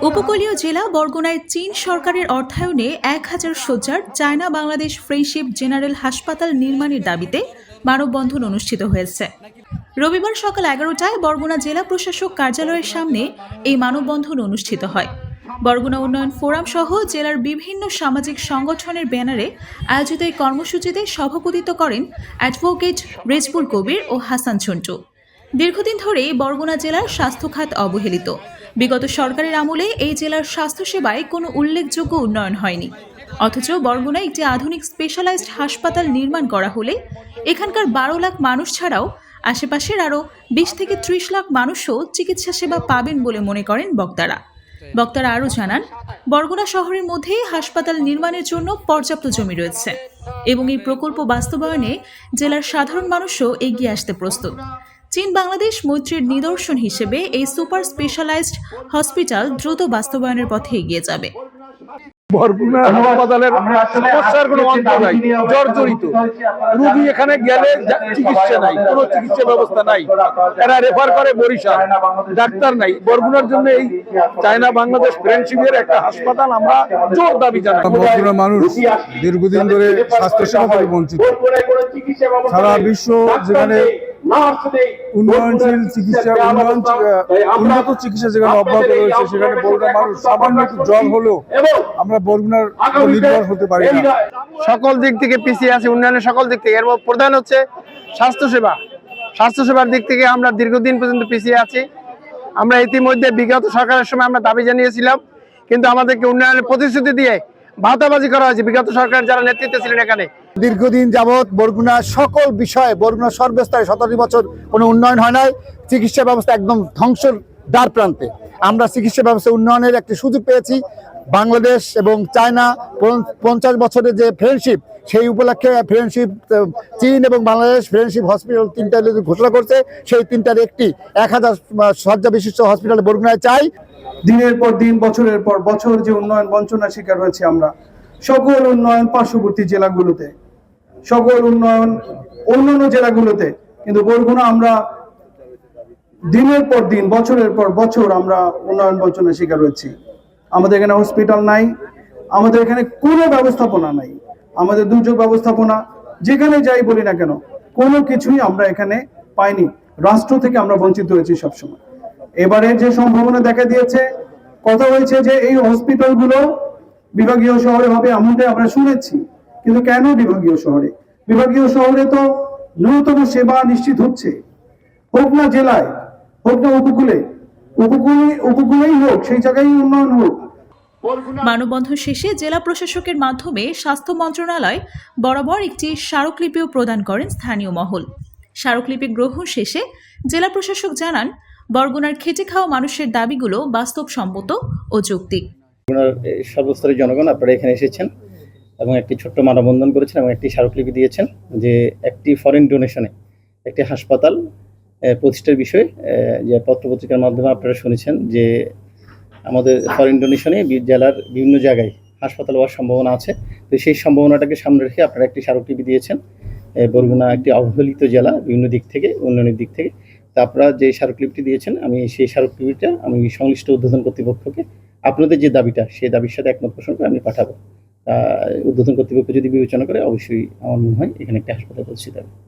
উপকূলীয় জেলা বরগুনায় চীন সরকারের অর্থায়নে ১,০০০ শয্যার চায়না বাংলাদেশ ফ্রেন্ডশিপ জেনারেল হাসপাতাল নির্মাণের দাবিতে মানববন্ধন অনুষ্ঠিত হয়েছে। রবিবার সকাল ১১টায় বরগুনা জেলা প্রশাসক কার্যালয়ের সামনে এই মানববন্ধন অনুষ্ঠিত হয়। বরগুনা উন্নয়ন ফোরাম সহ জেলার বিভিন্ন সামাজিক সংগঠনের ব্যানারে আয়োজিত এই কর্মসূচিতে সভাপতিত্ব করেন অ্যাডভোকেট রেজবুল কবির ও হাসান ঝন্টু। দীর্ঘদিন ধরেই বরগুনা জেলার স্বাস্থ্য খাত অবহেলিত। বিগত সরকারের আমলে এই জেলার স্বাস্থ্যসেবায় কোনো উল্লেখযোগ্য উন্নয়ন হয়নি। অথচ বরগুনায় একটি আধুনিক স্পেশালাইজড হাসপাতাল নির্মাণ করা হলে এখানকার ১২ লাখ মানুষ ছাড়াও আশেপাশের আরও ২০ থেকে ৩০ লাখ মানুষও চিকিৎসা সেবা পাবেন বলে মনে করেন বক্তারা। বক্তারা আরও জানান, বরগুনা শহরের মধ্যে হাসপাতাল নির্মাণের জন্য পর্যাপ্ত জমি রয়েছে এবং এই প্রকল্প বাস্তবায়নে জেলার সাধারণ মানুষও এগিয়ে আসতে প্রস্তুত। চীন বাংলাদেশ মৈত্রীর নিদর্শন হিসেবে এই সুপার স্পেশালাইজড হসপিটাল দ্রুত বাস্তবায়নের পথে এগিয়ে যাবে। বরগুনা হাসপাতালের সমস্যার কোনো অন্ত নাই, জর্জরিত রোগী এখানে গেলে চিকিৎসা নাই, কোনো চিকিৎসা ব্যবস্থা নাই, এরা রেফার করে বরিশাল, ডাক্তার নাই। বরগুনার জন্য এই চায়না বাংলাদেশ ফ্রেন্ডশিপের একটা হাসপাতাল আমরা জোর দাবি জানাই। বরগুনার মানুষ দীর্ঘদিন ধরে স্বাস্থ্যসেবা থেকে বঞ্চিত। সারা বিশ্ব যেখানে উন্নয়নশীল চিকিৎসা উন্নত চিকিৎসা যেখানে অব্যাহত রয়েছে, সেখানে বরগুনার মানুষ সামান্য একটু জ্বর হলেও আমরা বরগুনার নির্ভর হতে পারি না। সকল দিক থেকে পিছিয়ে আছে, উন্নয়নের সকল দিক থেকে। এর প্রধান হচ্ছে স্বাস্থ্যসেবা। স্বাস্থ্যসেবার দিক থেকে আমরা দীর্ঘদিন পর্যন্ত পিছিয়ে আছি। আমরা ইতিমধ্যে বিগত সরকারের সময় আমরা দাবি জানিয়েছিলাম, কিন্তু আমাদেরকে উন্নয়নের প্রতিশ্রুতি দিয়ে ভাতাবাজি করা হয়েছে বিগত সরকার যারা নেতৃত্বে ছিলেন। এখানে দীর্ঘদিন যাবৎ বরগুনা সকল বিষয়ে বরগুনা সর্বস্তরে ১৭ বছর কোনো উন্নয়ন হয় নাই। চিকিৎসা ব্যবস্থা একদম ধ্বংসের দ্বার প্রান্তে। আমরা চিকিৎসা ব্যবস্থা উন্নয়নের একটি সুযোগ পেয়েছি। বাংলাদেশ এবং চায়না ৫০ বছরের যে ফ্রেন্ডশিপ, সেই উপলক্ষে ফ্রেন্ডশিপ চীন এবং বাংলাদেশ ফ্রেন্ডশিপ হসপিটাল তিনটা ঘোষণা করছে। সেই তিনটার একটি ১,০০০ শয্যা বিশিষ্ট হসপিটাল বরগুনায় চাই। দিনের পর দিন, বছরের পর বছর যে উন্নয়ন বঞ্চনার শিকার হয়েছে আমরা, সকল উন্নয়ন পার্শ্ববর্তী জেলাগুলোতে, সকল উন্নয়ন অন্যান্য জেলাগুলোতে, কিন্তু বরগুনা আমরা দিনের পর দিন, বছরের পর বছর আমরা উন্নয়ন বঞ্চনার শিকার হয়েছি। আমাদের এখানে হসপিটাল নাই, আমাদের এখানে কোনো ব্যবস্থাপনা নাই, আমাদের দুর্যোগ ব্যবস্থাপনা যেখানে যাই বলি না কেন কোনো কিছুই আমরা এখানে পাইনি। রাষ্ট্র থেকে আমরা বঞ্চিত হয়েছি সবসময়। এবারে যে সম্ভাবনা দেখা দিয়েছে, কথা হয়েছে যে এই হসপিটালগুলো বিভাগীয় শহরে হবে, এমনটাই আমরা শুনেছি। কিন্তু কেন বিভাগীয় শহরে? বিভাগীয় শহরে তো ন্যূনতম সেবা নিশ্চিত হচ্ছে, হোক না জেলায়, হোক না উপকূলেই হোক, সেই জায়গায় উন্নয়ন হোক। মানববন্ধন শেষে জেলা প্রশাসকের মাধ্যমে স্বাস্থ্য মন্ত্রণালয় বরাবর একটি স্মারকলিপিও প্রদান করেন স্থানীয় মহল। স্মারকলিপি গ্রহণ শেষে জেলা প্রশাসক জানান, বরগুনার খেটে খাওয়া মানুষের দাবিগুলো বাস্তবসম্মত ও যৌক্তিক। সর্বস্তরের জনগণ আপনারা এখানে এসেছেন এবং একটি ছোট্ট মানববন্ধন করেছেন এবং একটি স্মারকলিপি দিয়েছেন যে একটি ফরেন ডোনেশনে একটি হাসপাতাল প্রতিষ্ঠার বিষয়ে যে পত্রপত্রিকার মাধ্যমে আপনারা শুনেছেন যে আমাদের ফরেন ডোনেশনে জেলার বিভিন্ন জায়গায় হাসপাতাল হওয়ার সম্ভাবনা আছে। তো সেই সম্ভাবনাটাকে সামনে রেখে আপনারা একটি স্মারকলিপি দিয়েছেন। বরগুনা একটি অবহেলিত জেলা বিভিন্ন দিক থেকে, উন্নয়নের দিক থেকে। তা আপনারা যে স্মারকলিপিটি দিয়েছেন, আমি সেই স্মারকলিপিটা আমি সংশ্লিষ্ট ঊর্ধ্বতন কর্তৃপক্ষকে আপনাদের যে দাবিটা, সেই দাবির সাথে একমত পোষণ করে আমি পাঠাবো। ঊর্ধ্বতন কর্তৃপক্ষ যদি বিবেচনা করে, অবশ্যই আমার মনে হয় এখানে একটি হাসপাতাল প্রতিষ্ঠিত হবে।